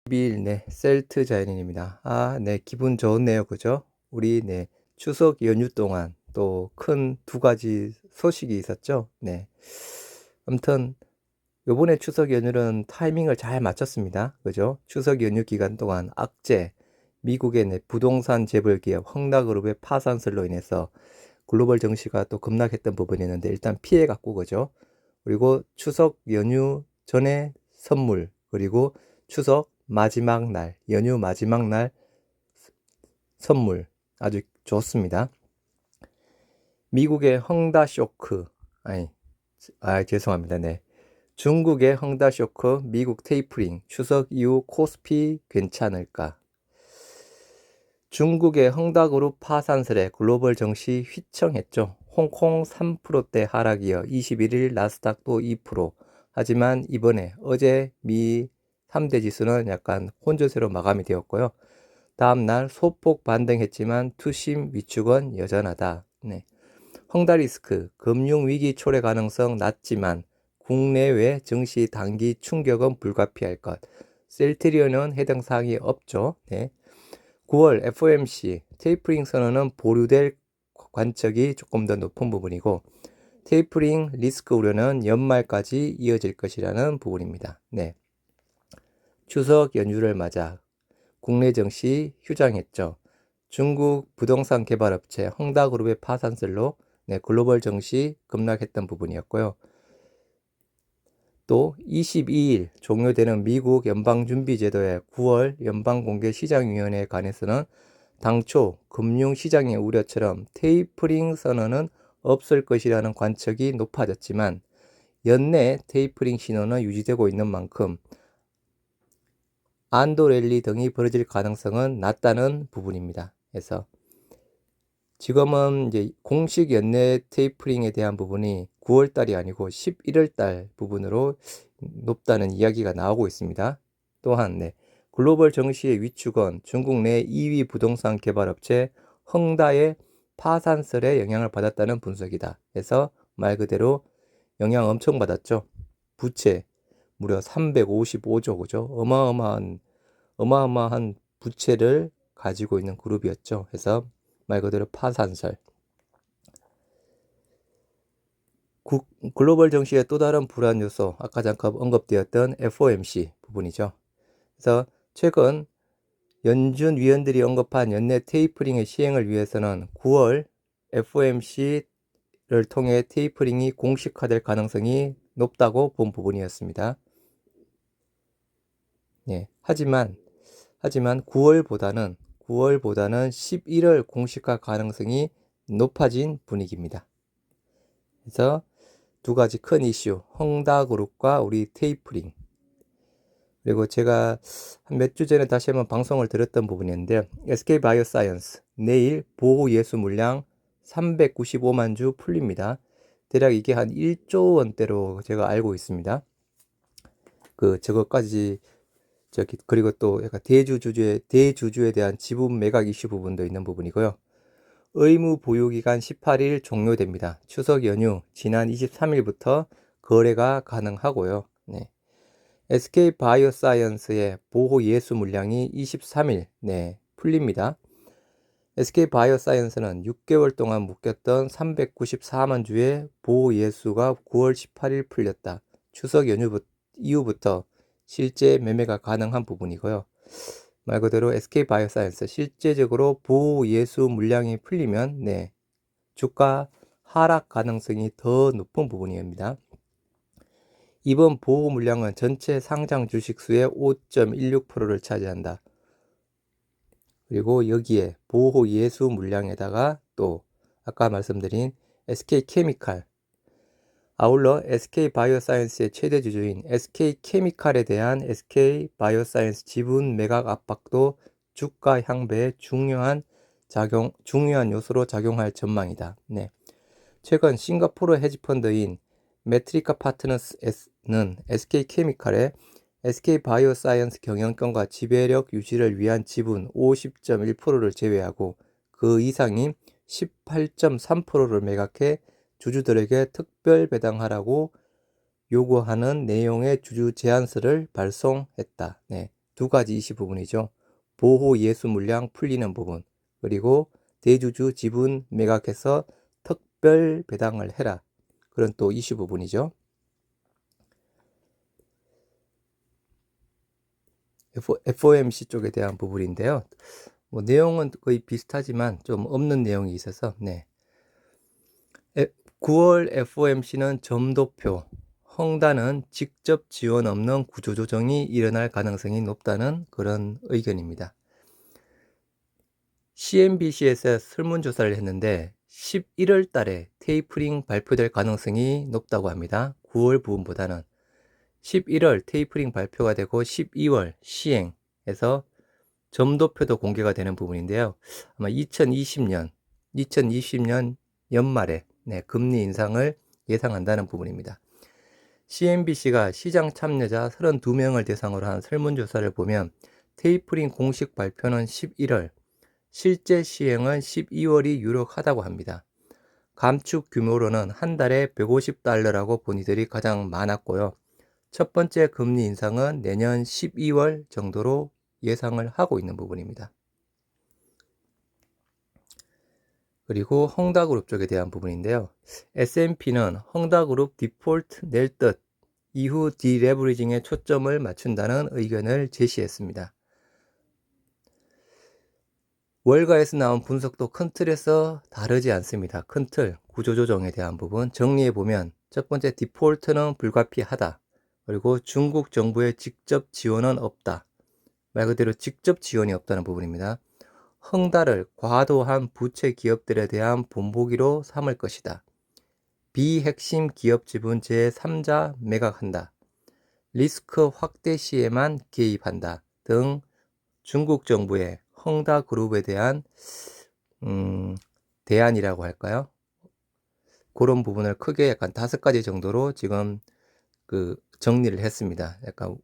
12일 셀트 자연인입니다. 네, 기분 좋네요. 그죠? 우리 추석 연휴 동안 또 큰 두 가지 소식이 있었죠. 아무튼 요번에 추석 연휴는 타이밍을 잘 맞췄습니다. 그죠? 추석 연휴 기간 동안 악재, 미국의 부동산 재벌 기업 헝다그룹의 파산설로 인해서 글로벌 증시가 또 급락했던 부분이 있는데 일단 피해갔고, 그죠? 그리고 추석 연휴 전에 선물, 그리고 추석 마지막 날, 연휴 마지막 날 선물 아주 좋습니다. 미국의 헝다 쇼크, 죄송합니다. 중국의 헝다 쇼크, 미국 테이프링, 추석 이후 코스피 괜찮을까? 중국의 헝다그룹 파산설에 글로벌 증시 휘청했죠. 홍콩 3%대 하락이어 21일 나스닥도 2%. 하지만 이번에 어제 미 3대 지수는 약간 혼조세로 마감이 되었고요. 다음날 소폭 반등했지만 투심 위축은 여전하다. 헝다리스크 금융위기 초래 가능성 낮지만 국내외 증시 단기 충격은 불가피할 것. 셀트리온은 해당 사항이 없죠. 9월 FOMC 테이퍼링 선언은 보류될 관측이 조금 더 높은 부분이고 테이퍼링 리스크 우려는 연말까지 이어질 것이라는 부분입니다. 추석 연휴를 맞아 국내 증시 휴장했죠. 중국 부동산 개발업체 헝다그룹의 파산설로 글로벌 증시 급락했던 부분이었고요. 또 22일 종료되는 미국 연방준비제도의 9월 연방공개시장위원회에 관해서는 당초 금융시장의 우려처럼 테이퍼링 선언은 없을 것이라는 관측이 높아졌지만 연내 테이퍼링 신호는 유지되고 있는 만큼 안도 랠리 등이 벌어질 가능성은 낮다는 부분입니다. 그래서 지금은 이제 공식 연내 테이퍼링에 대한 부분이 9월 달이 아니고 11월 달 부분으로 높다는 이야기가 나오고 있습니다. 또한 글로벌 증시의 위축은 중국 내 2위 부동산 개발업체 헝다의 파산설에 영향을 받았다는 분석이다. 그래서 말 그대로 영향 엄청 받았죠. 부채 무려 355조, 그죠? 어마어마한 부채를 가지고 있는 그룹이었죠. 그래서 말 그대로 파산설. 글로벌 증시의 또 다른 불안 요소, 아까 잠깐 언급되었던 FOMC 부분이죠. 그래서 최근 연준 위원들이 언급한 연내 테이퍼링의 시행을 위해서는 9월 FOMC를 통해 테이퍼링이 공식화될 가능성이 높다고 본 부분이었습니다. 하지만 9월보다는 11월 공식화 가능성이 높아진 분위기입니다. 그래서 두 가지 큰 이슈, 헝다그룹과 우리 테이퍼링. 그리고 제가 한 몇 주 전에 다시 한번 방송을 들었던 부분인데요. SK바이오사이언스 내일 보호 예수 물량 395만 주 풀립니다. 대략 이게 한 1조 원대로 제가 알고 있습니다. 저것까지 그리고 또 약간 대주주에 대한 지분 매각 이슈 부분도 있는 부분이고요. 의무 보유기간 18일 종료됩니다. 추석 연휴 지난 23일부터 거래가 가능하고요. SK바이오사이언스의 보호 예수 물량이 23일 풀립니다. SK바이오사이언스는 6개월 동안 묶였던 394만 주의 보호 예수가 9월 18일 풀렸다. 추석 연휴 이후부터 실제 매매가 가능한 부분이고요. 말 그대로 SK바이오사이언스 실제적으로 보호 예수 물량이 풀리면 주가 하락 가능성이 더 높은 부분입니다. 이번 보호 물량은 전체 상장 주식수의 5.16%를 차지한다. 그리고 여기에 보호 예수 물량에다가 또 아까 말씀드린 SK케미칼, 아울러 SK바이오사이언스의 최대 주주인 SK케미칼에 대한 SK바이오사이언스 지분 매각 압박도 주가 향배에 중요한 요소로 작용할 전망이다. 최근 싱가포르 헤지펀드인 메트리카 파트너스는 SK케미칼의 SK바이오사이언스 경영권과 지배력 유지를 위한 지분 50.1%를 제외하고 그 이상인 18.3%를 매각해 주주들에게 특별 배당하라고 요구하는 내용의 주주 제안서를 발송했다. 두 가지 이슈 부분이죠. 보호 예수 물량 풀리는 부분, 그리고 대주주 지분 매각해서 특별 배당을 해라. 그런 또 이슈 부분이죠. FOMC 쪽에 대한 부분인데요. 뭐 내용은 거의 비슷하지만 좀 없는 내용이 있어서 9월 FOMC는 점도표, 헝다는 직접 지원 없는 구조조정이 일어날 가능성이 높다는 그런 의견입니다. CNBC에서 설문조사를 했는데 11월 달에 테이퍼링 발표될 가능성이 높다고 합니다. 9월 부분보다는 11월 테이퍼링 발표가 되고 12월 시행해서 점도표도 공개가 되는 부분인데요. 아마 2020년 연말에 금리 인상을 예상한다는 부분입니다. CNBC가 시장 참여자 32명을 대상으로 한 설문조사를 보면 테이퍼링 공식 발표는 11월, 실제 시행은 12월이 유력하다고 합니다. 감축 규모로는 한 달에 $150라고 본 이들이 가장 많았고요. 첫 번째 금리 인상은 내년 12월 정도로 예상을 하고 있는 부분입니다. 그리고 헝다그룹 쪽에 대한 부분인데요. S&P는 헝다그룹 디폴트 낼 듯 이후 디레버리징에 초점을 맞춘다는 의견을 제시했습니다. 월가에서 나온 분석도 큰 틀에서 다르지 않습니다. 큰 틀, 구조조정에 대한 부분 정리해보면 첫 번째 디폴트는 불가피하다. 그리고 중국 정부의 직접 지원은 없다. 말 그대로 직접 지원이 없다는 부분입니다. 헝다를 과도한 부채 기업들에 대한 본보기로 삼을 것이다. 비핵심 기업 지분 제3자 매각한다. 리스크 확대 시에만 개입한다. 등 중국 정부의 헝다 그룹에 대한 대안이라고 할까요? 그런 부분을 크게 약간 5가지 정도로 지금 정리를 했습니다. 약간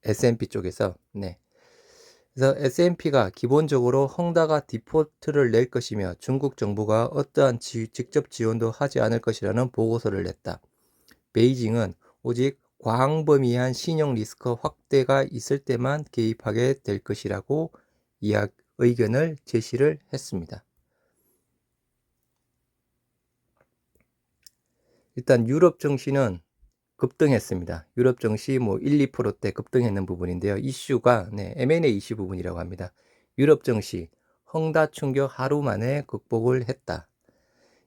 S&P 쪽에서. 그래서 S&P가 기본적으로 헝다가 디폴트를 낼 것이며 중국 정부가 어떠한 직접 지원도 하지 않을 것이라는 보고서를 냈다. 베이징은 오직 광범위한 신용 리스크 확대가 있을 때만 개입하게 될 것이라고 의견을 제시를 했습니다. 일단 유럽 증시는 급등했습니다. 유럽 증시 1, 2%대 급등했는 부분인데요. 이슈가 M&A 이슈 부분이라고 합니다. 유럽 증시 헝다 충격 하루 만에 극복을 했다.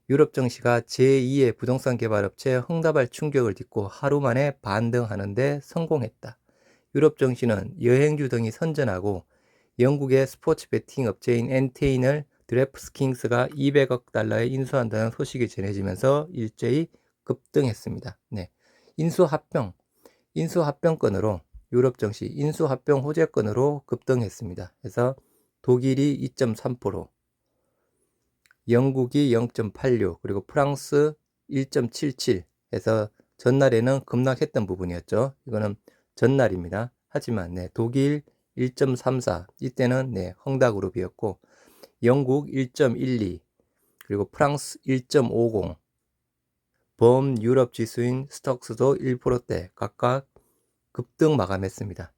유럽 증시가 제2의 부동산 개발업체 헝다발 충격을 딛고 하루 만에 반등하는데 성공했다. 유럽 증시는 여행주 등이 선전하고 영국의 스포츠 베팅 업체인 엔테인을 드래프트스킹스가 $200억 인수한다는 소식이 전해지면서 일제히 급등했습니다. 인수합병건으로 유럽 증시 인수합병 호재건으로 급등했습니다. 그래서 독일이 2.3%, 영국이 0.86, 그리고 프랑스 1.77 해서 전날에는 급락했던 부분이었죠. 이거는 전날입니다. 하지만 독일 1.34, 이때는 헝다그룹이었고, 영국 1.12, 그리고 프랑스 1.50, 범유럽 지수인 스톡스도 1%대 각각 급등 마감했습니다.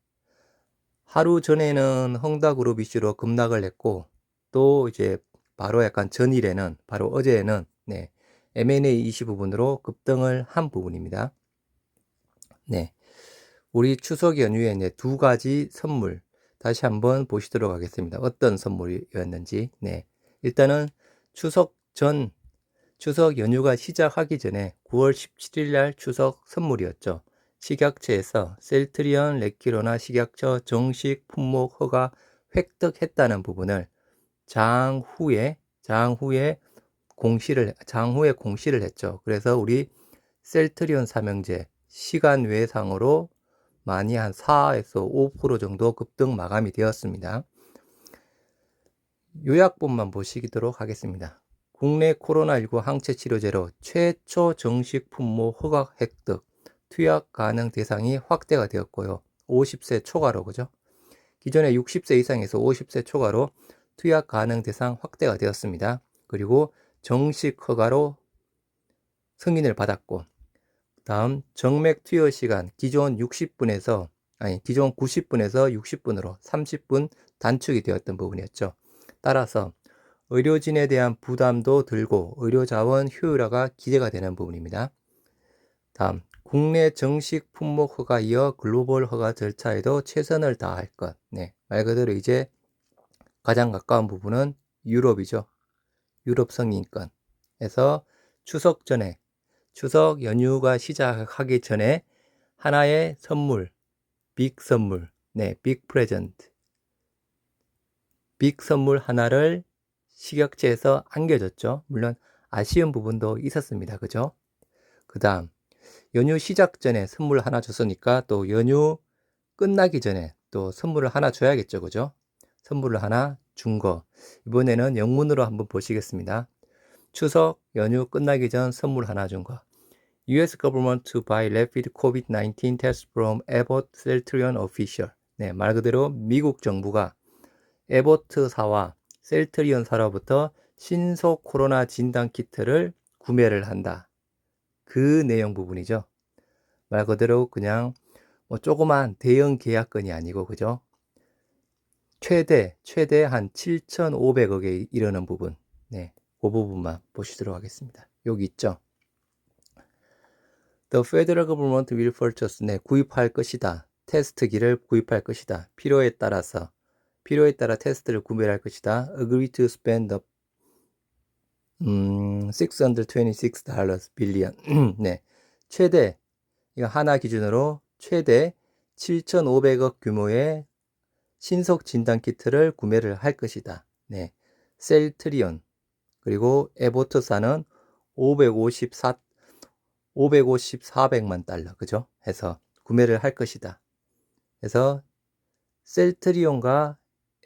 하루 전에는 헝다그룹 이슈로 급락을 했고, 또 이제 바로 약간 전일에는, 바로 어제에는 M&A 이슈 부분으로 급등을 한 부분입니다. 우리 추석 연휴에 두 가지 선물 다시 한번 보시도록 하겠습니다. 어떤 선물이었는지. 일단은 추석 연휴가 시작하기 전에 9월 17일 날 추석 선물이었죠. 식약처에서 셀트리온 레키로나 식약처 정식 품목 허가 획득했다는 부분을 장후에 공시를 했죠. 그래서 우리 셀트리온 삼형제 시간 외상으로 많이 한 4에서 5% 정도 급등 마감이 되었습니다. 요약본만 보시도록 하겠습니다. 국내 코로나19 항체 치료제로 최초 정식 품목 허가 획득, 투약 가능 대상이 확대가 되었고요. 50세 초과로, 그죠? 기존에 60세 이상에서 50세 초과로 투약 가능 대상 확대가 되었습니다. 그리고 정식 허가로 승인을 받았고, 다음 정맥 투여 시간 기존 60분에서 기존 90분에서 60분으로 30분 단축이 되었던 부분이었죠. 따라서 의료진에 대한 부담도 들고 의료자원 효율화가 기대가 되는 부분입니다. 다음, 국내 정식 품목 허가 이어 글로벌 허가 절차에도 최선을 다할 것. 말 그대로 이제 가장 가까운 부분은 유럽이죠. 유럽 승인권에서 추석 전에, 추석 연휴가 시작하기 전에 하나의 선물, 빅 선물, 빅 프레젠트, 빅 선물 하나를 식약처에서 안겨줬죠. 물론 아쉬운 부분도 있었습니다. 그죠? 그 다음, 연휴 시작 전에 선물 하나 줬으니까 또 연휴 끝나기 전에 또 선물을 하나 줘야겠죠. 그죠? 선물을 하나 준 거. 이번에는 영문으로 한번 보시겠습니다. 추석 연휴 끝나기 전 선물 하나 준 거. US government to buy rapid COVID-19 test from Abbott Celltrion official. 말 그대로 미국 정부가 에보트사와 셀트리온사로부터 신속 코로나 진단 키트를 구매를 한다. 그 내용 부분이죠. 말 그대로 그냥 조그만 대형 계약건이 아니고, 그죠? 최대 한 7,500억에 이르는 부분. 그 부분만 보시도록 하겠습니다. 여기 있죠. The federal government will purchase. 구입할 것이다. 테스트기를 구입할 것이다. 필요에 따라 테스트를 구매할 것이다. Agree to spend $626 billion. 최대, 이거 하나 기준으로 최대 7,500억 규모의 신속 진단 키트를 구매를 할 것이다. 셀트리온 그리고 에보트사는 554백만 달러, 그죠? 해서 구매를 할 것이다. 그래서 셀트리온과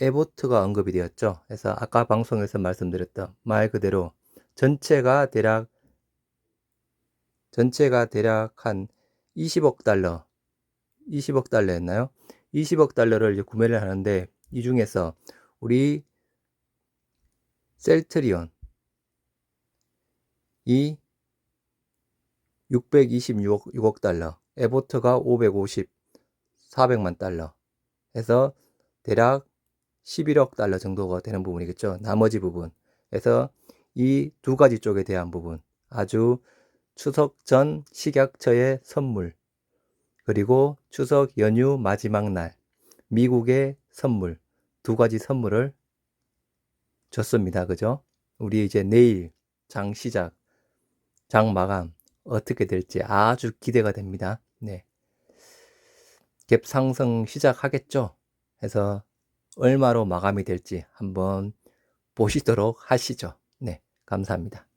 에보트가 언급이 되었죠. 그래서 아까 방송에서 말씀드렸던 말 그대로 전체가 대략 한 20억 달러였나요? 20억 달러를 이제 구매를 하는데, 이 중에서 우리 셀트리온 이 626억 달러, 에보트가 400만 달러 해서 대략 11억 달러 정도가 되는 부분이겠죠. 나머지 부분에서 이 두 가지 쪽에 대한 부분, 아주 추석 전 식약처의 선물, 그리고 추석 연휴 마지막 날 미국의 선물, 두 가지 선물을 줬습니다. 그죠? 우리 이제 내일 장 시작, 장 마감 어떻게 될지 아주 기대가 됩니다. 갭 상승 시작하겠죠? 해서 얼마로 마감이 될지 한번 보시도록 하시죠. 감사합니다.